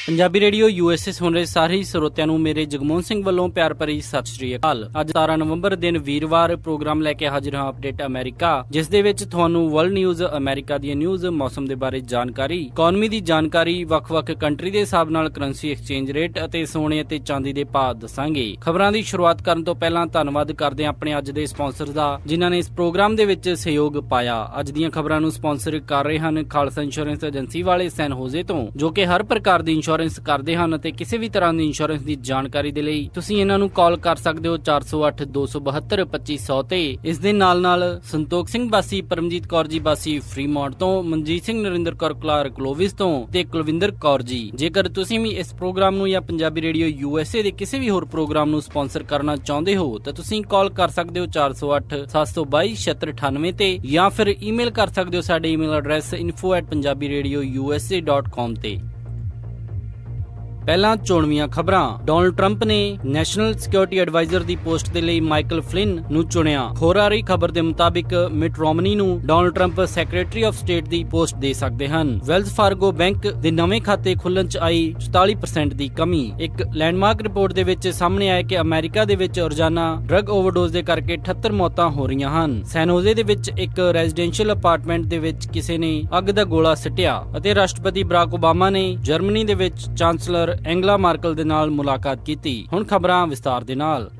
Punjabi radio USA ਸੁਣ ਰਹੇ ਸਾਰੇ ਸਰੋਤਿਆਂ ਨੂੰ ਮੇਰੇ ਜਗਮੋਹਨ ਸਿੰਘ ਵੱਲੋਂ ਪਿਆਰ ਭਰੀ ਸਤਿ ਸ਼੍ਰੀ ਅਕਾਲ। ਅੱਜ 17 ਨਵੰਬਰ ਦਿਨ ਵੀਰਵਾਰ ਪ੍ਰੋਗਰਾਮ ਲੈ ਕੇ ਹਾਜ਼ਰ ਹਾਂ ਅਪਡੇਟ ਅਮਰੀਕਾ, ਜਿਸ ਦੇ ਵਿੱਚ ਤੁਹਾਨੂੰ ਵਰਲਡ ਨਿਊਜ਼, ਅਮਰੀਕਾ ਦੀਆਂ ਨਿਊਜ਼, ਮੌਸਮ ਦੇ ਬਾਰੇ ਜਾਣਕਾਰੀ, ਇਕਨੋਮੀ ਦੀ ਜਾਣਕਾਰੀ, ਵੱਖ-ਵੱਖ ਕੰਟਰੀ ਦੇ ਹਿਸਾਬ ਨਾਲ ਕਰੰਸੀ ਐਕਸਚੇਂਜ ਰੇਟ ਅਤੇ ਸੋਨੇ ਅਤੇ ਚਾਂਦੀ ਦੇ ਭਾਅ ਦੱਸਾਂਗੇ। ਖਬਰਾਂ ਦੀ ਸ਼ੁਰੂਆਤ ਕਰਨ ਤੋਂ ਪਹਿਲਾਂ ਧੰਨਵਾਦ ਕਰਦੇ ਹਾਂ ਆਪਣੇ ਅੱਜ ਦੇ ਸਪਾਂਸਰ ਦਾ, ਜਿਨ੍ਹਾਂ ਨੇ ਇਸ ਪ੍ਰੋਗਰਾਮ ਦੇ ਵਿੱਚ ਸਹਿਯੋਗ ਪਾਇਆ। ਅੱਜ ਦੀਆਂ ਖਬਰਾਂ ਨੂੰ ਸਪਾਂਸਰ ਕਰ ਰਹੇ ਹਨ ਖਾਲਸਾ ਇੰਸ਼ੋਰੈਂਸ ਏਜੰਸੀ ਵਾਲੇ ਸੈਨ ਹੋਜ਼ੇ ਤੋਂ, ਜੋ ਕਿ ਹਰ ਪ੍ਰਕਾਰ ਦੀ ਇੰਸ਼ੋਰੈਂਸ ਕਰਦੇ ਹਨ ਅਤੇ ਕਿਸੇ ਵੀ ਤਰ੍ਹਾਂ ਦੀ ਇੰਸ਼ੋਰੈਂਸ ਦੀ ਜਾਣਕਾਰੀ ਦੇ ਲਈ ਤੁਸੀਂ ਇਹਨਾਂ ਨੂੰ ਕਾਲ ਕਰ ਸਕਦੇ ਹੋ 408 272 2500 ਤੇ। ਇਸ ਦੇ ਨਾਲ ਸੰਤੋਖ ਸਿੰਘ ਬਾਸੀ, ਪਰਮਜੀਤ ਕੌਰ ਜੀ ਬਾਸੀ ਫਰੀਮੌਂਟ ਤੋਂ, ਮਨਜੀਤ ਸਿੰਘ ਨਰਿੰਦਰ ਕੌਰ ਕਲਾਰ ਕਲੋਵਿਸ ਤੋਂ ਤੇ ਕੁਲਵਿੰਦਰ ਕੌਰ ਜੀ। ਜੇਕਰ ਤੁਸੀਂ ਵੀ ਇਸ ਪ੍ਰੋਗਰਾਮ ਨੂੰ ਜਾਂ ਪੰਜਾਬੀ ਰੇਡੀਓ USA ਦੇ ਕਿਸੇ ਵੀ ਹੋਰ ਪ੍ਰੋਗਰਾਮ ਨੂੰ ਸਪਾਂਸਰ ਕਰਨਾ ਚਾਹੁੰਦੇ ਹੋ ਤਾਂ ਤੁਸੀਂ ਕਾਲ ਕਰ ਸਕਦੇ ਹੋ 408 722 7698 ਤੇ, ਜਾਂ ਫਿਰ ਈਮੇਲ ਕਰ ਸਕਦੇ ਹੋ ਸਾਡੇ ਈਮੇਲ ਐਡਰੈਸ info@punjabiradiousa.com ਤੇ। ਪਹਿਲਾਂ ਚੋਣਵੀਆਂ ਖਬਰਾਂ। ਡੋਨਲਡ ਟਰੰਪ ਨੇ ਨੈਸ਼ਨਲ ਸਿਕਿਉਰਿਟੀ ਐਡਵਾਈਜ਼ਰ ਦੀ ਪੋਸਟ ਦੇ ਲਈ ਮਾਈਕਲ ਫਲਿਨ ਨੂੰ ਚੁਣਿਆ। ਹੋਰ ਆ ਰਹੀ ਖਬਰ ਦੇ ਮੁਤਾਬਿਕ ਮਿਟ ਰੋਮਨੀ ਨੂੰ Donald Trump secretary of state the post ਦੇ ਸਕਦੇ ਹਨ। ਵੈਲਜ਼ ਫਾਰਗੋ ਬੈਂਕ ਦੇ ਨਵੇਂ ਖਾਤੇ ਖੁੱਲਣ 'ਚ ਆਈ 44% ਦੀ ਕਮੀ। ਇੱਕ ਲੈਂਡਮਾਰਕ ਰਿਪੋਰਟ ਦੇ ਵਿੱਚ ਸਾਹਮਣੇ ਆਇਆ ਕਿ ਅਮਰੀਕਾ ਦੇ ਵਿੱਚ ਰੋਜ਼ਾਨਾ ਡਰੱਗ ਓਵਰਡੋਜ਼ ਦੇ ਕਰਕੇ 78 ਮੌਤਾਂ ਹੋ ਰਹੀਆਂ ਹਨ। ਸੈਨ ਹੋਜ਼ੇ ਦੇ ਵਿੱਚ ਇੱਕ ਰੈਜ਼ੀਡੈਂਸ਼ੀਅਲ ਅਪਾਰਟਮੈਂਟ ਦੇ ਵਿੱਚ ਕਿਸੇ ਨੇ ਅੱਗ ਦਾ ਗੋਲਾ ਸਿੱਟਿਆ ਅਤੇ ਰਾਸ਼ਟਰਪਤੀ ਬਰਾਕ ਓਬਾਮਾ ਨੇ ਜਰਮਨੀ ਦੇ ਵਿੱਚ ਚਾਂਸਲਰ ਐਂਗਲਾ ਮਾਰਕਲ ਦੇ ਨਾਲ ਮੁਲਾਕਾਤ ਕੀਤੀ। ਹੁਣ ਖਬਰਾਂ ਵਿਸਤਾਰ ਦੇ ਨਾਲ।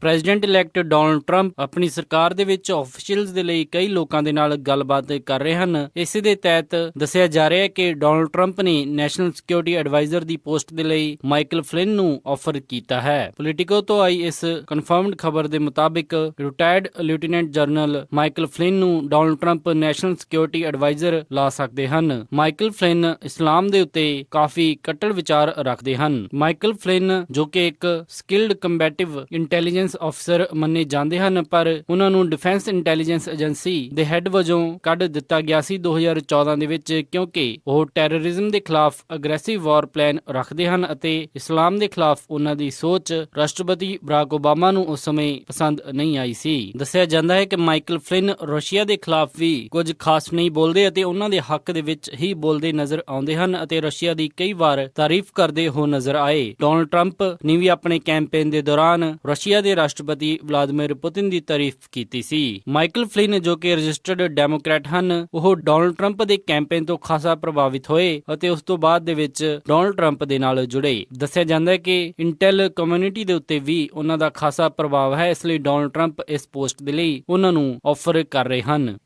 ਪ੍ਰੈਜ਼ੀਡੈਂਟ ਇਲੈਕਟ ਡੋਨਲਡ ਟਰੰਪ ਆਪਣੀ ਸਰਕਾਰ ਦੇ ਵਿੱਚ ਆਫੀਸ਼ੀਅਲਸ ਦੇ ਲਈ ਕਈ ਲੋਕਾਂ ਦੇ ਨਾਲ ਗੱਲਬਾਤ ਕਰ ਰਹੇ ਹਨ। ਇਸੇ ਦੇ ਤਹਿਤ ਦੱਸਿਆ ਜਾ ਰਿਹਾ ਹੈ ਕਿ ਡੋਨਲਡ ਟਰੰਪ ਨੇ ਨੈਸ਼ਨਲ ਸਿਕਿਉਰਿਟੀ ਐਡਵਾਈਜ਼ਰ ਦੀ ਪੋਸਟ ਦੇ ਲਈ ਮਾਈਕਲ ਫਲਿਨ ਨੂੰ ਆਫਰ ਕੀਤਾ ਹੈ। ਪੋਲੀਟੀਕੋ ਤੋਂ ਆਈ ਇਸ ਕਨਫਰਮਡ ਖਬਰ ਦੇ ਮੁਤਾਬਿਕ retired lieutenant general Michael Flynn ਨੂੰ Donald Trump national security adviser ਲਾ ਸਕਦੇ ਹਨ। ਮਾਈਕਲ ਫਲਿਨ ਇਸਲਾਮ ਦੇ ਉੱਤੇ ਕਾਫੀ ਕੱਟੜ ਵਿਚਾਰ ਰੱਖਦੇ ਹਨ। ਮਾਈਕਲ ਫਲਿਨ, ਜੋ ਕਿ ਇੱਕ ਸਕਿਲਡ ਕੰਬੈਟਿਵ ਇੰਟੈਲੀਜੈਂਸ ਅਫਸਰ ਮੰਨੇ ਜਾਂਦੇ ਹਨ, ਪਰ ਉਹਨਾਂ ਨੂੰ ਡਿਫੈਂਸ ਇੰਟੈਲੀਜੈਂਸ ਏਜੰਸੀ ਦੇ ਹੈੱਡ ਵਜੋਂ ਕੱਢ ਦਿੱਤਾ ਗਿਆ ਸੀ 2014 ਦੇ ਵਿੱਚ, ਕਿਉਂਕਿ ਉਹ ਟੈਰਰਿਜ਼ਮ ਦੇ ਖਿਲਾਫ ਅਗਰੈਸਿਵ ਵਾਰ ਪਲਾਨ ਰੱਖਦੇ ਹਨ ਅਤੇ ਇਸਲਾਮ ਦੇ ਖਿਲਾਫ ਉਹਨਾਂ ਦੀ ਸੋਚ ਰਾਸ਼ਟਰਪਤੀ ਬਰਾਕ ਓਬਾਮਾ ਨੂੰ ਉਸ ਸਮੇਂ ਪਸੰਦ ਨਹੀਂ ਆਈ ਸੀ। ਦੱਸਿਆ ਜਾਂਦਾ ਹੈ ਕਿ ਮਾਈਕਲ ਫਲਿਨ ਰਸ਼ੀਆ ਦੇ ਖਿਲਾਫ ਵੀ ਕੁਝ ਖਾਸ ਨਹੀਂ ਬੋਲਦੇ ਅਤੇ ਉਹਨਾਂ ਦੇ ਹੱਕ ਦੇ ਵਿੱਚ ਹੀ ਬੋਲਦੇ ਨਜ਼ਰ ਆਉਂਦੇ ਹਨ ਅਤੇ ਰਸ਼ੀਆ ਦੀ ਕਈ ਵਾਰ ਤਾਰੀਫ ਕਰਦੇ ਹੋ ਨਜ਼ਰ ਆਏ। ਡੋਨਲਡ ਟਰੰਪ ਨੇ ਵੀ ਆਪਣੇ ਕੈਂਪੇਨ ਦੇ ਦੌਰਾਨ ਰਸ਼ੀਆ ਦੇ ਰਾਸ਼ਟਰਪਤੀ ਵਲਾਦੀਮੀਰ ਪੁਤਿਨ ਦੀ ਤਾਰੀਫ ਕੀਤੀ ਸੀ। ਮਾਈਕਲ ਫਲਿਨ, ਜੋ ਕਿ ਰਜਿਸਟਰਡ ਡੈਮੋਕ੍ਰੈਟ ਹਨ, ਉਹ ਡੋਨਲਡ ਟਰੰਪ ਦੇ ਕੈਂਪੇਨ ਤੋਂ ਖਾਸਾ ਪ੍ਰਭਾਵਿਤ ਹੋਏ ਅਤੇ ਉਸ ਤੋਂ ਬਾਅਦ ਦੇ ਵਿੱਚ ਡੋਨਲਡ ਟਰੰਪ ਦੇ ਨਾਲ ਜੁੜੇ। ਦੱਸਿਆ ਜਾਂਦਾ ਹੈ ਕਿ ਇੰਟੈਲ ਕਮਿਊਨਿਟੀ ਦੇ ਉੱਤੇ ਵੀ ਉਹਨਾਂ ਦਾ ਖਾਸਾ ਪ੍ਰਭਾਵ ਹੈ, ਇਸ ਲਈ ਡੋਨਲਡ ਟਰੰਪ ਇਸ ਪੋਸਟ ਦੇ ਲਈ ਉਹਨਾਂ ਨੂੰ ਆਫਰ ਕਰ ਰਹੇ ਹਨ।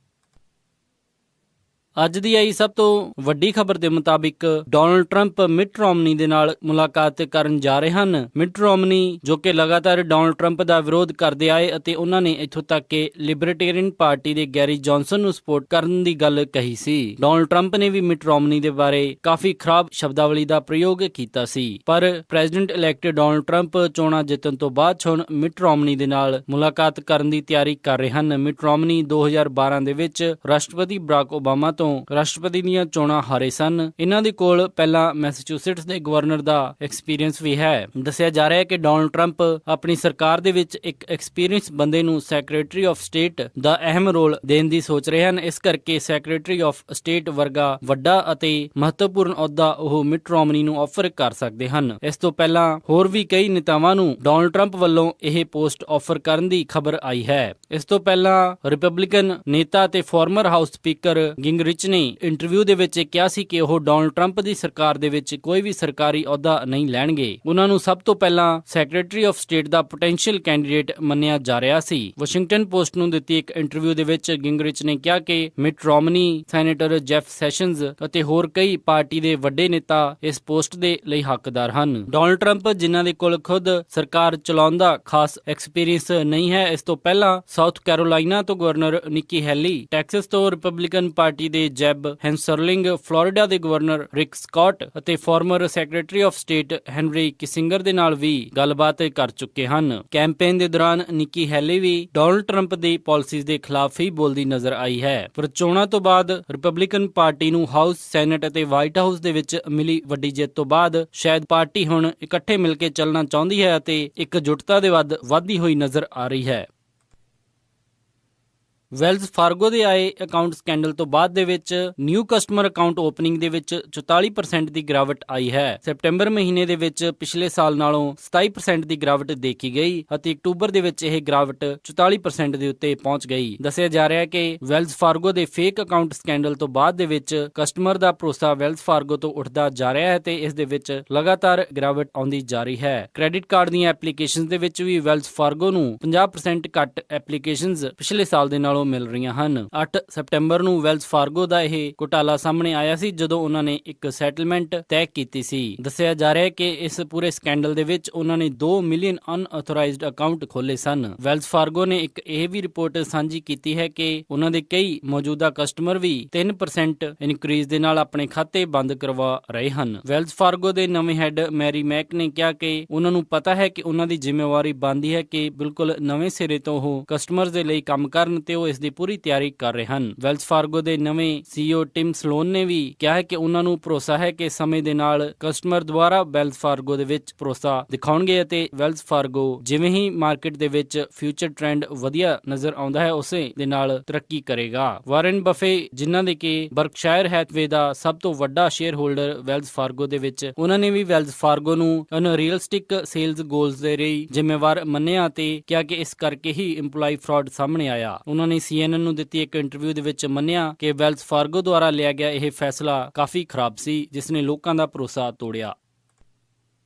ਅੱਜ ਦੀ ਆਈ ਸਭ ਤੋਂ ਵੱਡੀ ਖਬਰ ਦੇ ਮੁਤਾਬਿਕ ਡੋਨਲਡ ਟਰੰਪ ਮਿਟ ਰੋਮਨੀ ਦੇ ਨਾਲ ਮੁਲਾਕਾਤ ਕਰਨ ਜਾ ਰਹੇ ਹਨ। ਮਿਟ ਰੋਮਨੀ, ਜੋ ਕਿ ਲਗਾਤਾਰ ਡੋਨਲਡ ਟਰੰਪ ਦਾ ਵਿਰੋਧ ਕਰਦੇ ਆਏ ਅਤੇ ਉਹਨਾਂ ਨੇ ਇੱਥੋਂ ਤੱਕ ਕਿ ਲਿਬਰਟੇਰੀਅਨ ਪਾਰਟੀ ਦੇ ਗੈਰੀ ਜੌਨਸਨ ਨੂੰ ਸਪੋਰਟ ਕਰਨ ਦੀ ਗੱਲ ਕਹੀ ਸੀ। ਡੋਨਲਡ ਟਰੰਪ ਨੇ ਵੀ ਮਿਟ ਰੋਮਨੀ ਦੇ ਬਾਰੇ ਕਾਫੀ ਖਰਾਬ ਸ਼ਬਦਾਵਲੀ ਦਾ ਪ੍ਰਯੋਗ ਕੀਤਾ ਸੀ, ਪਰ ਪ੍ਰੈਜ਼ੀਡੈਂਟ ਇਲੈਕਟ ਡੋਨਲਡ ਟਰੰਪ ਚੋਣਾਂ ਜਿੱਤਣ ਤੋਂ ਬਾਅਦ ਹੁਣ ਮਿਟ ਰੋਮਨੀ ਦੇ ਨਾਲ ਮੁਲਾਕਾਤ ਕਰਨ ਦੀ ਤਿਆਰੀ ਕਰ ਰਹੇ ਹਨ। ਮਿਟ ਰੋਮਨੀ 2012 ਦੇ ਵਿੱਚ ਰਾਸ਼ਟਰਪਤੀ ਬਰਾਕ ਓਬਾਮਾ ਤੋਂ ਰਾਸ਼ਟਰਪਤੀ ਦੀਆਂ ਚੋਣਾਂ ਹਾਰੇ ਸਨ। ਇਹਨਾਂ ਦੇ ਕੋਲ ਪਹਿਲਾਂ ਮੈਸਾਚੂਸੇਟਸ ਦੇ ਗਵਰਨਰ ਦਾ ਐਕਸਪੀਰੀਅੰਸ ਵੀ ਹੈ। ਦੱਸਿਆ ਜਾ ਰਿਹਾ ਹੈ ਕਿ ਡੋਨਲਡ ਟਰੰਪ ਆਪਣੀ ਸਰਕਾਰ ਦੇ ਵਿੱਚ ਇੱਕ ਐਕਸਪੀਰੀਅੰਸ ਬੰਦੇ ਨੂੰ ਸੈਕਟਰੀ ਆਫ ਸਟੇਟ ਦਾ ਅਹਿਮ ਰੋਲ ਦੇਣ ਦੀ ਸੋਚ ਰਹੇ ਹਨ। ਇਸ ਕਰਕੇ ਸੈਕਟਰੀ ਆਫ ਸਟੇਟ ਵਰਗਾ ਵੱਡਾ ਅਤੇ ਮਹੱਤਵਪੂਰਨ ਅਹੁਦਾ ਉਹ ਮਿਟ ਰੋਮਨੀ ਨੂੰ ਆਫਰ ਕਰ ਸਕਦੇ ਹਨ। ਇਸ ਤੋਂ ਪਹਿਲਾਂ ਹੋਰ ਵੀ ਕਈ ਨੇਤਾਵਾਂ ਨੂੰ ਡੋਨਲਡ ਟਰੰਪ ਵੱਲੋਂ ਇਹ ਪੋਸਟ ਆਫਰ ਕਰਨ ਦੀ ਖਬਰ ਆਈ ਹੈ। ਇਸ ਤੋਂ ਪਹਿਲਾਂ ਰਿਪਬਲਿਕਨ ਨੇਤਾ ਤੇ ਫਾਰਮਰ ਹਾਊਸ ਸਪੀਕਰ ਗਿੰਗਰਿਚ ਨੇ ਇੰਟਰਵਿਊ ਦੇ ਵਿੱਚ ਕਿਹਾ ਸੀ ਕਿ ਉਹ ਡੋਨਲਡ ਟਰੰਪ ਦੀ ਸਰਕਾਰ ਦੇ ਵਿੱਚ ਕੋਈ ਵੀ ਸਰਕਾਰੀ ਅਹੁਦਾ ਨਹੀਂ ਲੈਣਗੇ। ਉਹਨਾਂ ਨੂੰ ਸਭ ਤੋਂ ਪਹਿਲਾਂ secretary of state the potential candidate ਮੰਨਿਆ ਜਾ ਰਿਹਾ ਸੀ। ਵਾਸ਼ਿੰਗਟਨ ਪੋਸਟ ਨੂੰ ਦਿੱਤੀ ਇੱਕ ਇੰਟਰਵਿਊ ਦੇ ਵਿੱਚ ਗਿੰਗਰਿਚ ਨੇ ਕਿਹਾ ਕਿ ਮਿਟ ਰੋਮਨੀ, ਸੈਨੇਟਰ ਜੈਫ ਸੈਸ਼ਨਜ਼ ਅਤੇ ਹੋਰ ਕਈ ਪਾਰਟੀ ਦੇ ਵੱਡੇ ਨੇਤਾ ਇਸ ਪੋਸਟ ਦੇ ਲਈ ਹੱਕਦਾਰ ਹਨ। ਡੋਨਲਡ ਟਰੰਪ, ਜਿਨ੍ਹਾਂ ਦੇ ਕੋਲ ਖੁਦ ਸਰਕਾਰ ਚਲਾਉਣ ਦਾ ਖਾਸ ਐਕਸਪੀਰੀਅੰਸ ਨਹੀਂ ਹੈ, ਇਸ ਤੋਂ ਪਹਿਲਾਂ ਸਾਊਥ ਕੈਰੋਲਾਈਨਾ ਤੋਂ ਗਵਰਨਰ ਨਿੱਕੀ ਹੈਲੀ, ਟੈਕਸਸ ਤੋਂ ਰਿਪਬਲਿਕਨ ਪਾਰਟੀ ਦੇ ਦੇ ਜੈਬ ਹੈਂਸਰਲਿੰਗ, ਫਲੋਰੀਡਾ ਦੇ ਗਵਰਨਰ ਰਿਕ ਸਕਾਟ ਅਤੇ former secretary of state Henry Kissinger ਦੇ ਨਾਲ ਵੀ ਗੱਲਬਾਤ ਕਰ ਚੁੱਕੇ ਹਨ। ਕੈਂਪੇਨ ਦੇ ਦੌਰਾਨ ਨਿੱਕੀ ਹੈਲੀ ਵੀ ਡੋਨਲਡ ਟਰੰਪ ਦੀ ਪਾਲਿਸੀਜ਼ ਦੇ ਖਿਲਾਫ ਹੀ ਬੋਲਦੀ ਨਜ਼ਰ ਆਈ ਹੈ। ਪਰ ਚੋਣਾਂ ਤੋਂ ਬਾਅਦ ਰਿਪਬਲਿਕਨ ਪਾਰਟੀ ਨੂੰ ਹਾਊਸ, ਸੈਨੇਟ ਅਤੇ ਵਾਈਟ ਹਾਊਸ ਦੇ ਵਿੱਚ ਮਿਲੀ ਵੱਡੀ ਜਿੱਤ ਤੋਂ ਬਾਅਦ ਸ਼ਾਇਦ ਪਾਰਟੀ ਹੁਣ ਇਕੱਠੇ ਮਿਲ ਕੇ ਚੱਲਣਾ ਚਾਹੁੰਦੀ ਹੈ ਅਤੇ ਇਕਜੁੱਟਤਾ ਦੇ ਵੱਧ ਵਧਦੀ ਹੋਈ ਨਜ਼ਰ ਆ ਰਹੀ ਹੈ। ਵੈਲਜ਼ ਫਾਰਗੋ ਦੇ ਆਏ ਅਕਾਊਂਟ ਸਕੈਂਡਲ ਤੋਂ ਬਾਅਦ ਦੇ ਵਿੱਚ ਨਿਊ ਕਸਟਮਰ ਅਕਾਊਂਟ ਓਪਨਿੰਗ ਦੇ ਵਿੱਚ 44% ਦੀ ਗਿਰਾਵਟ ਆਈ ਹੈ। ਸੈਪਟੈਂਬਰ ਮਹੀਨੇ ਦੇ ਵਿੱਚ ਪਿਛਲੇ ਸਾਲ ਨਾਲੋਂ 27% ਦੀ ਗਿਰਾਵਟ ਦੇਖੀ ਗਈ ਅਤੇ ਅਕਤੂਬਰ ਦੇ ਵਿੱਚ ਇਹ ਗਿਰਾਵਟ 44% ਦੇ ਉੱਤੇ ਪਹੁੰਚ ਗਈ। ਦੱਸਿਆ ਜਾ ਰਿਹਾ ਹੈ ਕਿ ਵੈਲਜ਼ ਫਾਰਗੋ ਦੇ ਫੇਕ ਅਕਾਊਂਟ ਸਕੈਂਡਲ ਤੋਂ ਬਾਅਦ ਦੇ ਵਿੱਚ ਕਸਟਮਰ ਦਾ ਭਰੋਸਾ ਵੈਲਜ਼ ਫਾਰਗੋ ਤੋਂ ਉੱਠਦਾ ਜਾ ਰਿਹਾ ਹੈ ਤੇ ਇਸ ਦੇ ਵਿੱਚ ਲਗਾਤਾਰ ਗਿਰਾਵਟ ਆਉਂਦੀ ਜਾ ਰਹੀ ਹੈ। ਕ੍ਰੈਡਿਟ ਕਾਰਡ ਦੀਆਂ ਐਪਲੀਕੇਸ਼ਨਸ ਦੇ ਵਿੱਚ ਵੀ ਵੈਲਜ਼ ਫਾਰਗੋ ਨੂੰ 50% ਘੱਟ ਐਪਲੀਕੇਸ਼ਨਸ ਪਿਛਲੇ ਸਾਲ ਦੇ ਨਾਲੋਂ ਮਿਲ ਰਹੀਆਂ ਹਨ। 8 ਸਤੰਬਰ ਨੂੰ ਵੈਲਜ਼ ਫਾਰਗੋ ਦਾ ਇਹ ਘੁਟਾਲਾ ਸਾਹਮਣੇ ਆਇਆ ਸੀ ਜਦੋਂ ਉਹਨਾਂ ਨੇ ਇੱਕ ਸੈਟਲਮੈਂਟ ਤੈਅ ਕੀਤੀ ਸੀ। ਦੱਸਿਆ ਜਾ ਰਿਹਾ ਹੈ ਕਿ ਇਸ ਪੂਰੇ ਸਕੈਂਡਲ ਦੇ ਵਿੱਚ ਉਹਨਾਂ ਨੇ 2 ਮਿਲੀਅਨ ਅਨਆਥੋਰਾਈਜ਼ਡ ਅਕਾਊਂਟ ਖੋਲੇ ਸਨ। ਵੈਲਜ਼ ਫਾਰਗੋ ਨੇ ਇੱਕ ਇਹ ਵੀ ਰਿਪੋਰਟ ਸਾਂਝੀ ਕੀਤੀ ਹੈ ਕਿ ਉਹਨਾਂ ਦੇ ਕਈ ਮੌਜੂਦਾ ਕਸਟਮਰ ਵੀ 3% ਇਨਕਰੀਜ਼ ਦੇ ਨਾਲ ਆਪਣੇ ਖਾਤੇ ਬੰਦ ਕਰਵਾ ਰਹੇ ਹਨ। ਵੈਲਜ਼ ਫਾਰਗੋ ਦੇ ਨਵੇਂ ਹੈੱਡ ਮੈਰੀ ਮੈਕ ਨੇ ਕਿਹਾ ਕਿ ਉਹਨਾਂ ਨੂੰ ਪਤਾ ਹੈ ਕਿ ਉਹਨਾਂ ਦੀ ਜ਼ਿੰਮੇਵਾਰੀ ਬਣਦੀ ਹੈ ਕਿ ਬਿਲਕੁਲ ਨਵੇਂ ਸਿਰੇ ਤੋਂ ਉਹ ਕਸਟਮਰਸ ਦੇ ਲਈ ਕੰਮ ਕਰਨ ਤੇ ਉਹ ਇਸ ਦੀ ਪੂਰੀ ਤਿਆਰੀ ਕਰ ਰਹੇ ਹਨ। ਵੈਲਜ਼ ਫਾਰਗੋ ਦੇ ਨਵੇਂ CEO ਟਿਮ ਸਲੋਨ ਨੇ ਵੀ ਕਿਹਾ ਹੈ ਕਿ ਉਹਨਾਂ ਨੂੰ ਭਰੋਸਾ ਹੈ ਕਿ ਸਮੇਂ ਦੇ ਨਾਲ ਕਸਟਮਰ ਦੁਆਰਾ ਵੈਲਜ਼ ਫਾਰਗੋ ਦੇ ਵਿੱਚ ਭਰੋਸਾ ਦਿਖਾਉਣਗੇ ਅਤੇ ਵੈਲਜ਼ ਫਾਰਗੋ ਜਿਵੇਂ ਹੀ ਮਾਰਕੀਟ ਦੇ ਵਿੱਚ ਫਿਊਚਰ ਟ੍ਰੈਂਡ ਵਧੀਆ ਨਜ਼ਰ ਆਉਂਦਾ ਹੈ ਉਸੇ ਦੇ ਨਾਲ ਤਰੱਕੀ ਕਰੇਗਾ। ਵਾਰਨ ਬਫੇ ਜਿਨ੍ਹਾਂ ਦੇ ਕਿ ਬਰਕਸ਼ਾਇਰ ਹੈਥਵੇ ਦਾ ਸਭ ਤੋਂ ਵੱਡਾ ਸ਼ੇਅਰ ਹੋਲਡਰ ਵੈਲਜ਼ ਫਾਰਗੋ ਦੇ ਵਿੱਚ, ਉਹਨਾਂ ਨੇ ਵੀ ਵੈਲਜ਼ ਫਾਰਗੋ ਨੂੰ ਅਨਰੀਅਲਿਸਟਿਕ ਸੇਲਜ਼ ਗੋਲਸ ਦੇ ਲਈ ਜ਼ਿੰਮੇਵਾਰ ਮੰਨਿਆ ਤੇ ਕਿਹਾ ਕਿ ਇਸ ਕਰਕੇ ਹੀ EMPLOYEE ਫਰਾਡ ਸਾਹਮਣੇ ਆਇਆ। ਉਹਨਾਂ ਨੇ CNN ਨੂੰ ਦਿੱਤੀ ਇੱਕ ਇੰਟਰਵਿਊ ਦੇ ਵਿੱਚ ਮੰਨਿਆ ਕਿ ਵੈਲਜ਼ ਫਾਰਗੋ ਦੁਆਰਾ ਲਿਆ ਗਿਆ ਇਹ ਫੈਸਲਾ ਕਾਫੀ ਖਰਾਬ ਸੀ ਜਿਸ ਨੇ ਲੋਕਾਂ ਦਾ ਭਰੋਸਾ ਤੋੜਿਆ।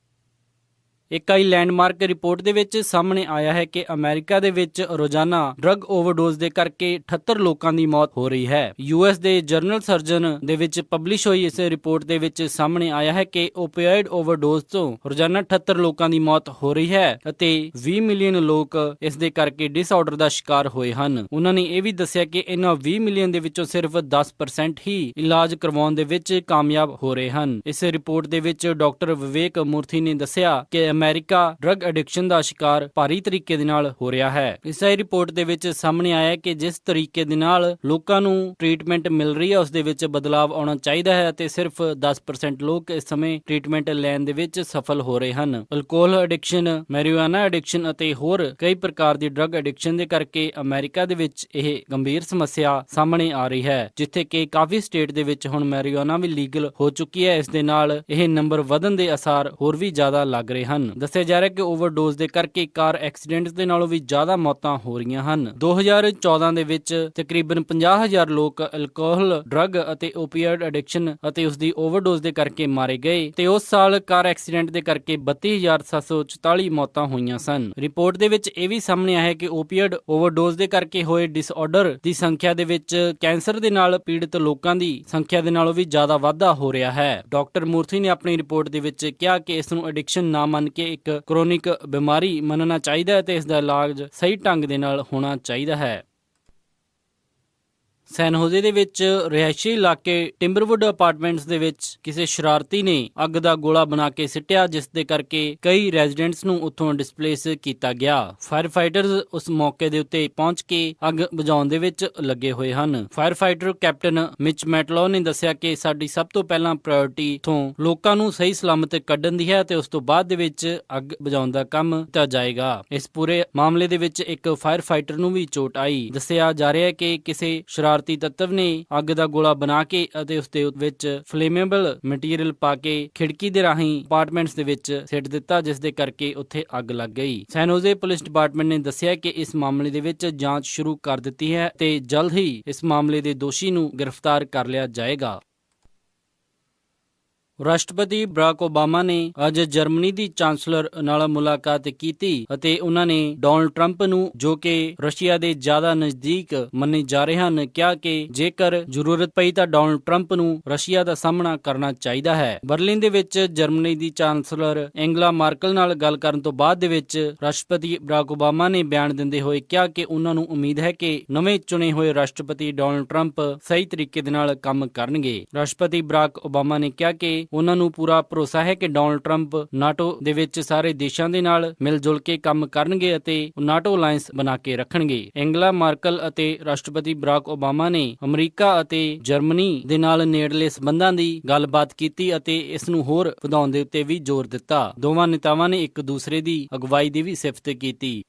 ਇੱਕ ਆਈ ਲੈਂਡਮਾਰਕ ਰਿਪੋਰਟ ਦੇ ਵਿੱਚ ਸਾਹਮਣੇ ਆਇਆ ਹੈ ਕਿ ਅਮਰੀਕਾ ਦੇ ਵਿੱਚ ਰੋਜ਼ਾਨਾ ਡਰੱਗ ਓਵਰਡੋਜ਼ ਦੇ ਕਰਕੇ 78 ਲੋਕਾਂ ਦੀ ਮੌਤ ਹੋ ਰਹੀ ਹੈ। US ਦੇ ਜਰਨਲ ਸਰਜਨ ਦੇ ਵਿੱਚ ਪਬਲਿਸ਼ ਹੋਈ ਇਸ ਰਿਪੋਰਟ ਦੇ ਵਿੱਚ ਸਾਹਮਣੇ ਆਇਆ ਹੈ ਕਿ ਓਪੀਆਇਡ ਓਵਰਡੋਜ਼ ਤੋਂ ਰੋਜ਼ਾਨਾ 78 ਲੋਕਾਂ ਦੀ ਮੌਤ ਹੋ ਰਹੀ ਹੈ ਅਤੇ 20 ਮਿਲੀਅਨ ਲੋਕ ਇਸ ਦੇ ਕਰਕੇ ਡਿਸਆਰਡਰ ਦਾ ਸ਼ਿਕਾਰ ਹੋਏ ਹਨ। ਉਹਨਾਂ ਨੇ ਇਹ ਵੀ ਦੱਸਿਆ ਕਿ ਇਹਨਾਂ 20 ਮਿਲੀਅਨ ਦੇ ਵਿੱਚੋਂ ਸਿਰਫ 10% ਹੀ ਇਲਾਜ ਕਰਵਾਉਣ ਦੇ ਵਿੱਚ ਕਾਮਯਾਬ ਹੋ ਰਹੇ ਹਨ। ਇਸ ਰਿਪੋਰਟ ਦੇ ਵਿੱਚ ਡਾਕਟਰ ਵਿਵੇਕ ਮੂਰਥੀ ਨੇ ਦੱਸਿਆ ਕਿ ਅਮਰੀਕਾ ਡਰੱਗ ਐਡਿਕਸ਼ਨ ਦਾ ਸ਼ਿਕਾਰ ਭਾਰੀ ਤਰੀਕੇ ਦੇ ਨਾਲ ਹੋ ਰਿਹਾ ਹੈ। ਇਸ ਰਿਪੋਰਟ ਦੇ ਵਿੱਚ ਸਾਹਮਣੇ ਆਇਆ ਕਿ ਜਿਸ ਤਰੀਕੇ ਦੇ ਨਾਲ ਲੋਕਾਂ ਨੂੰ ਟ੍ਰੀਟਮੈਂਟ ਮਿਲ ਰਹੀ ਹੈ ਉਸ ਦੇ ਵਿੱਚ ਬਦਲਾਵ ਆਉਣਾ ਚਾਹੀਦਾ ਹੈ ਅਤੇ ਸਿਰਫ 10% ਲੋਕ ਇਸ ਸਮੇਂ ਟ੍ਰੀਟਮੈਂਟ ਲੈਣ ਦੇ ਵਿੱਚ ਸਫਲ ਹੋ ਰਹੇ ਹਨ। ਅਲਕੋਹਲ ਐਡਿਕਸ਼ਨ, ਮੈਰੀਜੁਆਨਾ ਐਡਿਕਸ਼ਨ ਅਤੇ ਹੋਰ ਕਈ ਪ੍ਰਕਾਰ ਦੀ ਡਰੱਗ ਐਡਿਕਸ਼ਨ ਦੇ ਕਰਕੇ ਅਮਰੀਕਾ ਦੇ ਵਿੱਚ ਇਹ ਗੰਭੀਰ ਸਮੱਸਿਆ ਸਾਹਮਣੇ ਆ ਰਹੀ ਹੈ, ਜਿੱਥੇ ਕਿ ਕਾਫੀ ਸਟੇਟ ਦੇ ਵਿੱਚ ਹੁਣ ਮੈਰੀਜੁਆਨਾ ਵੀ ਲੀਗਲ ਹੋ ਚੁੱਕੀ ਹੈ। ਇਸ ਦੇ ਨਾਲ ਇਹ ਨੰਬਰ ਵਧਣ ਦੇ ਅਸਾਰ ਹੋਰ ਵੀ ਜ਼ਿਆਦਾ ਲੱਗ ਰਹੇ ਹਨ। ਦੱਸਿਆ ਜਾ ਰਿਹਾ ਕਿ ਓਵਰਡੋਜ਼ ਦੇ ਕਰਕੇ ਕਾਰ ਐਕਸੀਡੈਂਟਸ ਦੇ ਨਾਲੋਂ ਵੀ ਜ਼ਿਆਦਾ ਮੌਤਾਂ ਹੋ ਰਹੀਆਂ ਹਨ। 2014 ਦੇ ਵਿੱਚ ਤਕਰੀਬਨ 50,000 ਲੋਕ ਅਲਕੋਹਲ, ਡਰੱਗ ਅਤੇ ਓਪੀਆਇਡ ਐਡਿਕਸ਼ਨ ਅਤੇ ਉਸ ਦੀ ਓਵਰਡੋਜ਼ ਦੇ ਕਰਕੇ ਮਾਰੇ ਗਏ ਤੇ ਉਸ ਸਾਲ ਕਾਰ ਐਕਸੀਡੈਂਟ ਦੇ ਕਰਕੇ 32,744 ਮੌਤਾਂ ਹੋਈਆਂ ਸਨ। ਰਿਪੋਰਟ ਦੇ ਵਿੱਚ ਇਹ ਵੀ ਸਾਹਮਣੇ ਆਇਆ ਹੈ ਕਿ ਓਪੀਆਇਡ ਓਵਰਡੋਜ਼ ਦੇ ਕਰਕੇ ਹੋਏ ਡਿਸਆਰਡਰ ਦੀ ਸੰਖਿਆ ਦੇ ਵਿੱਚ ਕੈਂਸਰ ਦੇ ਨਾਲ ਪੀੜਤ ਲੋਕਾਂ ਦੀ ਸੰਖਿਆ ਦੇ ਨਾਲੋਂ ਵੀ ਜ਼ਿਆਦਾ ਵਾਧਾ ਹੋ ਰਿਹਾ ਹੈ। ਡਾਕਟਰ ਮੂਰਥੀ ਨੇ ਆਪਣੀ ਰਿਪੋਰਟ ਦੇ ਵਿੱਚ ਕਿਹਾ ਕਿ ਇਸ ਨੂੰ ਐਡਿਕਸ਼ਨ ਨਾ ਮੰਨ ਕੇ ਇੱਕ ਕ੍ਰੋਨਿਕ ਬਿਮਾਰੀ ਮੰਨਣਾ ਚਾਹੀਦਾ ਹੈ ਤੇ ਇਸ ਦਾ ਇਲਾਜ ਸਹੀ ਢੰਗ ਦੇ ਨਾਲ ਹੋਣਾ ਚਾਹੀਦਾ ਹੈ। ਸੈਨ ਹੋਜ਼ੇ ਦੇ ਵਿੱਚ ਰਿਹਾਇਸ਼ੀ ਇਲਾਕੇ ਟਿੰਬਰਵੁੱਡ ਅਪਾਰਟਮੈਂਟਸ ਦੇ ਵਿੱਚ ਕਿਸੇ ਸ਼ਰਾਰਤੀ ਨੇ ਅੱਗ ਦਾ ਗੋਲਾ ਬਣਾ ਕੇ ਸਿੱਟਿਆ, ਜਿਸ ਦੇ ਕਰਕੇ ਕਈ ਰੈਜ਼ੀਡੈਂਟਸ ਨੂੰ ਉੱਥੋਂ ਡਿਸਪਲੇਸ ਕੀਤਾ ਗਿਆ। ਫਾਇਰ ਫਾਈਟਰਸ ਉਸ ਮੌਕੇ ਦੇ ਉੱਤੇ ਪਹੁੰਚ ਕੇ ਅੱਗ ਬੁਝਾਉਣ ਦੇ ਵਿੱਚ ਲੱਗੇ ਹੋਏ ਹਨ। ਫਾਇਰ ਫਾਈਟਰ ਕੈਪਟਨ ਮਿਚ ਮੈਟਲੋ ਨੇ ਦੱਸਿਆ ਕਿ ਸਾਡੀ ਸਭ ਤੋਂ ਪਹਿਲਾਂ ਪ੍ਰਾਇੋਰਟੀ ਤੋਂ ਲੋਕਾਂ ਨੂੰ ਸਹੀ ਸਲਾਮਤ ਕੱਢਣ ਦੀ ਹੈ ਤੇ ਉਸ ਤੋਂ ਬਾਅਦ ਦੇ ਵਿੱਚ ਅੱਗ ਬੁਝਾਉਣ ਦਾ ਕੰਮ ਕੀਤਾ ਜਾਏਗਾ। ਇਸ ਪੂਰੇ ਮਾਮਲੇ ਦੇ ਵਿੱਚ ਇੱਕ ਫਾਇਰ ਫਾਈਟਰ ਨੂੰ ਵੀ ਚੋਟ ਆਈ। ਦੱਸਿਆ ਜਾ ਰਿਹਾ ਹੈ ਕਿ ਕਿਸੇ ਸ਼ਰਾਰਤੀ ਤੱਤਵ ਨੇ ਅੱਗ ਦਾ ਗੋਲਾ ਬਣਾ ਕੇ ਅਤੇ ਉਸ ਦੇ ਵਿੱਚ ਫਲੇਮੇਬਲ ਮਟੀਰੀਅਲ ਪਾ ਕੇ ਖਿੜਕੀ ਦੇ ਰਾਹੀਂ ਅਪਾਰਟਮੈਂਟਸ ਦੇ ਵਿੱਚ ਸਿੱਟ ਦਿੱਤਾ, ਜਿਸ ਦੇ ਕਰਕੇ ਉੱਥੇ ਅੱਗ ਲੱਗ ਗਈ। ਸੈਨ ਹੋਜ਼ੇ ਪੁਲਿਸ ਡਿਪਾਰਟਮੈਂਟ ਨੇ ਦੱਸਿਆ ਕਿ ਇਸ ਮਾਮਲੇ ਦੇ ਵਿੱਚ ਜਾਂਚ ਸ਼ੁਰੂ ਕਰ ਦਿੱਤੀ ਹੈ ਤੇ ਜਲਦ ਹੀ ਇਸ ਮਾਮਲੇ ਦੇ ਦੋਸ਼ੀ ਨੂੰ ਗ੍ਰਿਫਤਾਰ ਕਰ ਲਿਆ ਜਾਏਗਾ। ਰਾਸ਼ਟਰਪਤੀ ਬਰਾਕ ਓਬਾਮਾ ਨੇ ਅੱਜ ਜਰਮਨੀ ਦੀ ਚਾਂਸਲਰ ਨਾਲ ਮੁਲਾਕਾਤ ਕੀਤੀ ਅਤੇ ਉਹਨਾਂ ਨੇ ਡੋਨਲਡ ਟਰੰਪ ਨੂੰ, ਜੋ ਕਿ ਰਸ਼ੀਆ ਦੇ ਜ਼ਿਆਦਾ ਨਜ਼ਦੀਕ ਮੰਨੇ ਜਾ ਰਹੇ ਹਨ, ਕਿਹਾ ਕਿ ਜੇਕਰ ਜ਼ਰੂਰਤ ਪਈ ਤਾਂ ਡੋਨਲਡ ਟਰੰਪ ਨੂੰ ਰਸ਼ੀਆ ਦਾ ਸਾਹਮਣਾ ਕਰਨਾ ਚਾਹੀਦਾ ਹੈ। ਬਰਲਿਨ ਦੇ ਵਿੱਚ ਜਰਮਨੀ ਦੀ ਚਾਂਸਲਰ ਐਂਗਲਾ ਮਾਰਕਲ ਨਾਲ ਗੱਲ ਕਰਨ ਤੋਂ ਬਾਅਦ ਦੇ ਵਿੱਚ ਰਾਸ਼ਟਰਪਤੀ ਬਰਾਕ ਓਬਾਮਾ ਨੇ ਬਿਆਨ ਦਿੰਦੇ ਹੋਏ ਕਿਹਾ ਕਿ ਉਹਨਾਂ ਨੂੰ ਉਮੀਦ ਹੈ ਕਿ ਨਵੇਂ ਚੁਣੇ ਹੋਏ ਰਾਸ਼ਟਰਪਤੀ ਡੋਨਲਡ ਟਰੰਪ ਸਹੀ ਤਰੀਕੇ ਦੇ ਨਾਲ ਕੰਮ ਕਰਨਗੇ। ਰਾਸ਼ਟਰਪਤੀ ਬਰਾਕ ਓਬਾਮਾ ਨੇ ਕਿਹਾ ਕਿ ਉਹਨਾਂ ਨੂੰ ਪੂਰਾ ਭਰੋਸਾ ਹੈ ਕਿ ਡੋਨਲਡ ਟਰੰਪ ਨਾਟੋ ਦੇ ਵਿੱਚ ਸਾਰੇ ਦੇਸ਼ਾਂ ਦੇ ਨਾਲ ਮਿਲ ਜੁਲ ਕੇ ਕੰਮ ਕਰਨਗੇ ਅਤੇ ਨਾਟੋ ਅਲਾਇੰਸ ਬਣਾ ਕੇ ਰੱਖਣਗੇ। ਐਂਗਲਾ ਮਾਰਕਲ ਅਤੇ ਰਾਸ਼ਟਰਪਤੀ ਬਰਾਕ ਓਬਾਮਾ ਨੇ ਅਮਰੀਕਾ ਅਤੇ ਜਰਮਨੀ ਦੇ ਨਾਲ ਨੇੜਲੇ ਸਬੰਧਾਂ ਦੀ ਗੱਲਬਾਤ ਕੀਤੀ ਅਤੇ ਇਸ ਨੂੰ ਹੋਰ ਵਧਾਉਣ ਦੇ ਉੱਤੇ ਵੀ ਜ਼ੋਰ ਦਿੱਤਾ। ਦੋਵਾਂ ਨੇਤਾਵਾਂ ਨੇ ਇੱਕ ਦੂਸਰੇ ਦੀ ਅਗਵਾਈ ਦੀ ਵੀ ਸਿਫਤ ਕੀਤੀ।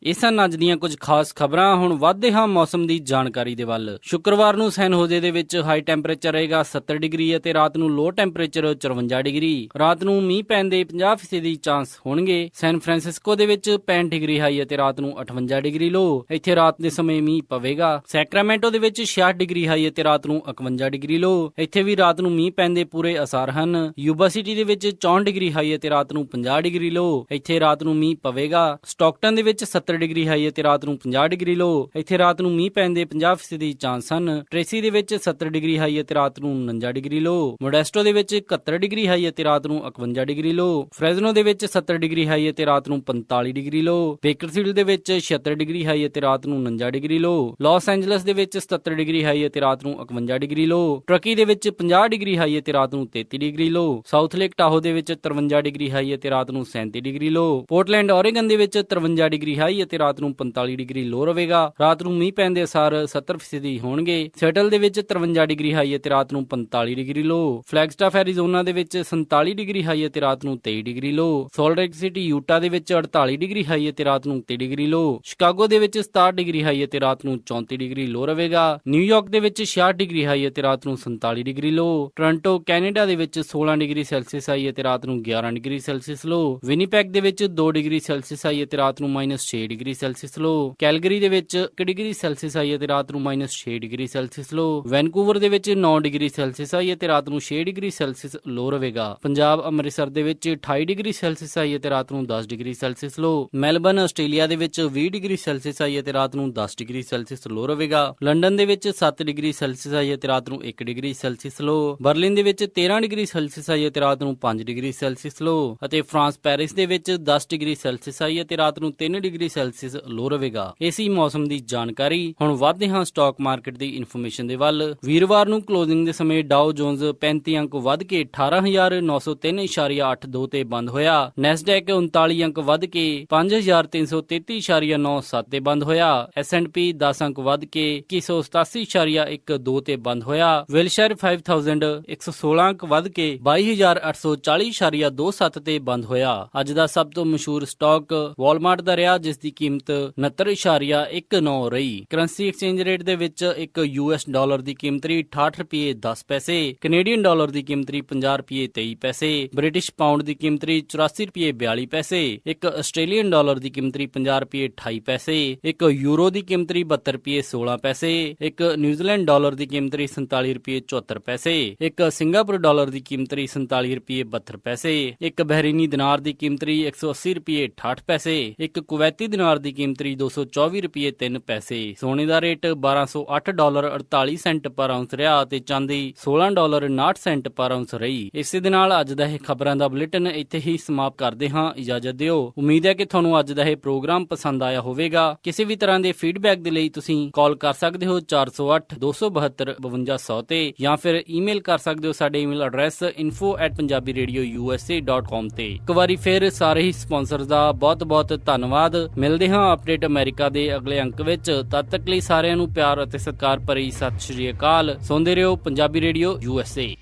ਇਹ ਸਨ ਅੱਜ ਦੀਆਂ ਕੁਝ ਖਾਸ ਖਬਰਾਂ। ਹੁਣ ਵਧਦੇ ਹਾਂ ਮੌਸਮ ਦੀ ਜਾਣਕਾਰੀ ਦੇ ਵੱਲ। ਸ਼ੁੱਕਰਵਾਰ ਨੂੰ ਸੈਨ ਹੋਜ਼ੇ ਦੇ ਵਿੱਚ ਹਾਈ ਟੈਂਪਰੇਚਰ ਰਹੇਗਾ 70 ਡਿਗਰੀ ਅਤੇ ਰਾਤ ਨੂੰ ਲੋ ਟੈਂਪਰੇਚਰ 54 ਡਿਗਰੀ। ਰਾਤ ਨੂੰ ਮੀਂਹ ਪੈਣ ਦੇ 50% ਚਾਂਸ ਹੋਣਗੇ। ਸੈਨ ਫਰਾਂਸਿਸਕੋ ਦੇ ਵਿੱਚ 65 ਡਿਗਰੀ ਹਾਈ ਅਤੇ ਰਾਤ ਨੂੰ 58 ਡਿਗਰੀ ਲੋ। ਇੱਥੇ ਰਾਤ ਦੇ ਸਮੇਂ ਮੀਂਹ ਪਵੇਗਾ। ਸੈਕਰਾਮੈਂਟੋ ਦੇ ਵਿੱਚ 66 ਡਿਗਰੀ ਹਾਈ ਅਤੇ ਰਾਤ ਨੂੰ 51 ਡਿਗਰੀ ਲੋ। ਇੱਥੇ ਵੀ ਰਾਤ ਨੂੰ ਮੀਂਹ ਪੈਣ ਦੇ ਪੂਰੇ ਅਸਾਰ ਹਨ। ਯੂਬਾ ਸਿਟੀ ਦੇ ਵਿੱਚ 64 ਡਿਗਰੀ ਹਾਈ ਅਤੇ ਰਾਤ ਨੂੰ 50 ਡਿਗਰੀ ਲੋ। ਇੱਥੇ ਰਾਤ ਨੂੰ ਮੀਂਹ ਪਵੇਗਾ। ਸਟਾਕਟਨ ਦੇ ਵਿੱਚ 70 ਡਿਗਰੀ ਹਾਈ ਅਤੇ ਰਾਤ ਨੂੰ 50 ਡਿਗਰੀ ਲੋ। ਇੱਥੇ ਰਾਤ ਨੂੰ ਮੀਂਹ ਪੈਣ ਦੇ 50% ਚਾਂਸ ਹਨ। ਟ੍ਰੇਸੀ ਦੇ ਵਿੱਚ 70 ਡਿਗਰੀ ਹਾਈ ਅਤੇ ਰਾਤ ਨੂੰ 49 ਡਿਗਰੀ ਲੋ। ਮੋਡੈਸਟੋ ਦੇ ਵਿੱਚ 71 ਡਿਗਰੀ ਹਾਈ ਅਤੇ ਰਾਤ ਨੂੰ 51 ਡਿਗਰੀ ਲੋ। ਫ੍ਰੈਜ਼ਨੋ ਦੇ ਵਿੱਚ 70 ਡਿਗਰੀ ਹਾਈ ਅਤੇ ਰਾਤ ਨੂੰ 45 ਡਿਗਰੀ ਲੋ। ਬੇਕਰਫੀਲਡ ਦੇ ਵਿੱਚ 76 ਡਿਗਰੀ ਹਾਈ ਅਤੇ ਰਾਤ ਨੂੰ 49 ਡਿਗਰੀ ਲੋ। ਲਾਸ ਐਂਜਲਸ ਦੇ ਵਿੱਚ 77 ਡਿਗਰੀ ਹਾਈ ਅਤੇ ਰਾਤ ਨੂੰ 51 ਡਿਗਰੀ ਲੋ। ਟਰਕੀ ਦੇ ਵਿੱਚ 50 ਡਿਗਰੀ ਹਾਈ ਅਤੇ ਰਾਤ ਨੂੰ 33 ਡਿਗਰੀ ਲੋ। ਸਾਊਥ ਲੇਕ ਟਾਹੋ ਦੇ ਵਿੱਚ 53 ਡਿਗਰੀ ਹਾਈ ਅਤੇ ਰਾਤ ਨੂੰ 37 ਡਿਗਰੀ ਲੋ। ਪੋਰਟਲੈਂਡ ਓਰੇਗਨ ਦੇ ਵਿੱਚ 53 ਡਿਗਰੀ ਹਾਈ ਅਤੇ ਰਾਤ ਨੂੰ 45 ਡਿਗਰੀ ਲੋ ਰਹੇਗਾ। ਰਾਤ ਨੂੰ ਮੀਂਹ ਪੈਣ ਦੇ ਅਸਾਰ 70% ਹੋਣਗੇ। ਸੈਟਲ ਦੇ ਵਿੱਚ 53 ਡਿਗਰੀ ਹਾਈ ਅਤੇ ਰਾਤ ਨੂੰ 45 ਡਿਗਰੀ ਲੋ। ਫਲੈਗਸਟਾਫ ਐਰੀਜ਼ੋਨਾ ਦੇ ਵਿੱਚ 47 ਡਿਗਰੀ ਹਾਈ ਅਤੇ ਰਾਤ ਨੂੰ 23 ਡਿਗਰੀ ਲੋ। ਸਾਲਟ ਲੇਕ ਸਿਟੀ ਯੂਟਾ ਦੇ ਵਿੱਚ 48 ਡਿਗਰੀ ਹਾਈ ਅਤੇ ਰਾਤ ਨੂੰ 23 ਡਿਗਰੀ ਲੋ। ਸ਼ਿਕਾਗੋ ਦੇ ਵਿੱਚ 67 ਡਿਗਰੀ ਹਾਈ ਅਤੇ ਰਾਤ ਨੂੰ 34 ਡਿਗਰੀ ਲੋ ਰਹੇਗਾ। ਨਿਊਯਾਰਕ ਦੇ ਵਿੱਚ 66 ਡਿਗਰੀ ਹਾਈ ਅਤੇ ਰਾਤ ਨੂੰ 47 ਡਿਗਰੀ ਲੋ। ਟੋਰਾਂਟੋ ਕੈਨੇਡਾ ਦੇ ਵਿੱਚ 16 ਡਿਗਰੀ ਸੈਲਸੀਅਸ ਹਾਈ ਅਤੇ ਰਾਤ ਨੂੰ 11 ਡਿਗਰੀ ਸੈਲਸੀਅਸ ਲੋ। ਵਿਨੀਪੈਗ ਦੇ ਵਿੱਚ 2 ਡਿਗਰੀ ਸੈਲਸੀਅਸ ਹਾਈ ਅਤੇ ਰਾਤ ਨੂੰ -6 ਡਿਗਰੀ ਸੈਲਸੀਅਸ ਲੋ। ਕੈਲਗਰੀ ਦੇ ਵਿੱਚ 1 ਡਿਗਰੀ ਸੈਲਸੀਅਸ ਹਾਈ ਅਤੇ ਰਾਤ ਨੂੰ -6 ਡਿਗਰੀ ਸੈਲਸੀਅਸ ਲੋ। ਵੈਨਕੂਵਰ ਦੇ ਵਿੱਚ 9 ਡਿਗਰੀ ਸੈਲਸੀਅਸ ਹਾਈ ਅਤੇ ਰਾਤ ਨੂੰ 6 ਡਿਗਰੀ ਸੈਲਸੀਅਸ ਲੋ ਰਹੇਗਾ। ਪੰਜਾਬ ਅੰਮ੍ਰਿਤਸਰ ਦੇ ਵਿੱਚ 28 ਡਿਗਰੀ ਸੈਲਸੀਅਸ ਹਾਈ ਅਤੇ ਰਾਤ ਨੂੰ 10 ਡਿਗਰੀ ਸੈਲਸੀਅਸ ਲੋ। ਮੈਲਬਨ ਆਸਟ੍ਰੇਲੀਆ ਦੇ ਵਿੱਚ 20 ਡਿਗਰੀ ਸੈਲਸੀਅਸ ਹਾਈ ਅਤੇ ਰਾਤ ਨੂੰ 10 ਡਿਗਰੀ ਸੈਲਸੀਅਸ ਲੋ ਰਹੇਗਾ। ਲੰਡਨ ਦੇ ਵਿੱਚ 7 ਡਿਗਰੀ ਸੈਲਸੀਅਸ ਹਾਈ ਅਤੇ ਰਾਤ ਨੂੰ 1 ਡਿਗਰੀ ਸੈਲਸੀਅਸ ਲੋ। ਬਰਲਿਨ ਦੇ ਵਿੱਚ 13 ਡਿਗਰੀ ਸੈਲਸੀਅਸ ਹਾਈ ਅਤੇ ਰਾਤ ਨੂੰ 5 ਡਿਗਰੀ ਸੈਲਸੀਅਸ ਲੋ। ਅਤੇ ਫਰਾਂਸ ਪੈਰਿਸ ਦੇ ਵਿੱਚ 10 ਡਿਗਰੀ ਸੈਲਸੀਅਸ ਹਾਈ ਅਤੇ ਰਾਤ ਨੂੰ 3 ਡਿਗਰੀ ਸੈਲਸੀਅਸ ਲੋ ਰਹੇਗਾ। ਇਸੀ ਮੌਸਮ ਦੀ ਜਾਣਕਾਰੀ। ਹੁਣ ਵਧਦੇ ਹਾਂ ਸਟਾਕ ਮਾਰਕੀਟ ਦੀ ਇਨਫੋਰਮੇਸ਼ਨ ਦੇ ਵੱਲ। ਵੀਰਵਾਰ ਨੂੰ ਕਲੋਜ਼ਿੰਗ ਦੇ ਸਮੇਂ ਡਾਓ ਜੋਨਸ 35 ਅੰਕ ਵੱਧ ਕੇ 18,903.82 ਤੇ ਬੰਦ ਹੋਇਆ। ਨੈਸਡੈਕ 39 ਅੰਕ ਵੱਧ ਕੇ 5,333.97 ਤੇ ਬੰਦ ਹੋਇਆ। S&P 10 ਅੰਕ ਵੱਧ ਕੇ 2187.12 ਤੇ ਬੰਦ ਹੋਇਆ। ਵਿਲਸ਼ਾਇਰ 5000 116 ਅੰਕ ਵੱਧ ਕੇ 22,840.27 ਤੇ ਬੰਦ ਹੋਇਆ। ਅੱਜ ਦਾ ਸਭ ਤੋਂ ਮਸ਼ਹੂਰ ਸਟਾਕ ਵਾਲਮਾਰਟ ਦਾ ਰਿਹਾ, ਜਿਸ ਦੀ ਕੀਮਤ 69.19 ਰਹੀ। ਕਰੰਸੀ ਐਕਸਚੇਂਜ ਰੇਟ ਦੇ ਵਿੱਚ ਇੱਕ US ਡਾਲਰ ਦੀ ਕੀਮਤ ਰਹੀ 68 ਰੁਪਏ 10 ਪੈਸੇ, ਕੈਨੇਡੀਅਨ ਡਾਲਰ ਦੀ ਕੀਮਤ ਰਹੀ 50 ਰੁਪਏ 23 ਪੈਸੇ, ਬ੍ਰਿਟਿਸ਼ ਪਾਉਂਡ ਦੀ ਕੀਮਤ ਰਹੀ 84 ਰੁਪਏ 42 ਪੈਸੇ, ਇੱਕ ਆਸਟ੍ਰੇਲੀਅਨ ਡਾਲਰ ਦੀ ਕੀਮਤ ਰਹੀ 50 ਰੁਪਏ 28 ਪੈਸੇ, ਇੱਕ ਯੂਰੋ ਦੀ ਕੀਮਤ ਰਹੀ 72 ਰੁਪਏ 16 ਪੈਸੇ, ਇੱਕ ਨਿਊਜ਼ੀਲੈਂਡ ਡਾਲਰ ਦੀ ਕੀਮਤ ਰਹੀ 47 ਰੁਪਏ 74 ਪੈਸੇ, ਇੱਕ ਸਿੰਗਾਪੁਰ ਡਾਲਰ ਦੀ ਕੀਮਤ ਰਹੀ 47 ਰੁਪਏ 72 ਪੈਸੇ, ਇੱਕ ਬਹਿਰੀਨੀ ਦਿਨਾਰ ਦੀ ਕੀਮਤ ਰਹੀ 180 ਰੁਪਏ 68 ਪੈਸੇ, ਇੱਕ ਕੁਵੈਤੀ ਦਿਨਾਰ ਦੀ ਕੀਮਤ ਰਹੀ 224 ਰੁਪਏ 3 ਪੈਸੇ। ਸੋਨੇ ਦਾ ਰੇਟ $1208.48 ਪਰ ਆਉਂਸ ਰਿਹਾ ਅਤੇ ਚਾਂਦੀ $16.59 ਪਰ ਆਉਂਸ ਰਹੀ। ਇਸੇ ਦੇ ਨਾਲ ਅੱਜ ਦਾ ਇਹ ਖਬਰਾਂ ਦਾ ਬੁਲੇਟਿਨ ਇੱਥੇ ਹੀ ਸਮਾਪਤ ਕਰਦੇ ਹਾਂ। ਇਜਾਜ਼ਤ ਦਿਓ। ਉਮੀਦ ਹੈ ਕਿ ਤੁਹਾਨੂੰ ਅੱਜ ਦਾ ਇਹ ਪ੍ਰੋਗਰਾਮ ਪਸੰਦ ਆਇਆ ਹੋਵੇਗਾ। ਕਿਸੇ ਵੀ ਤਰ੍ਹਾਂ ਦੇ ਫੀਡਬੈਕ ਦੇ ਲਈ ਤੁਸੀਂ ਕਾਲ ਕਰ ਸਕਦੇ ਹੋ 408 272 5200 ਤੇ ਜਾਂ ਫਿਰ ਈਮੇਲ ਕਰ ਸਕਦੇ ਹੋ ਸਾਡੇ ਈਮੇਲ ਐਡਰੈਸ info@punjabiradiousa.com ਤੇ। ਇੱਕ ਵਾਰੀ ਫਿਰ ਸਾਰੇ ਹੀ ਸਪਾਂਸਰਸ ਦਾ ਬਹੁਤ-ਬਹੁਤ ਧੰਨਵਾਦ। ਮਿਲਦੇ ਹਾਂ ਅਪਡੇਟ ਅਮਰੀਕਾ ਦੇ ਅਗਲੇ ਅੰਕ ਵਿੱਚ। ਤਦ ਤੱਕ ਲਈ ਸਾਰਿਆਂ ਨੂੰ ਪਿਆਰ ਅਤੇ ਸਤਿਕਾਰ ਭਰੀ ਸਤਿ ਸ਼੍ਰੀ ਅਕਾਲ। ਸੁਣਦੇ ਰਹੋ ਪੰਜਾਬੀ ਰੇਡੀਓ USA।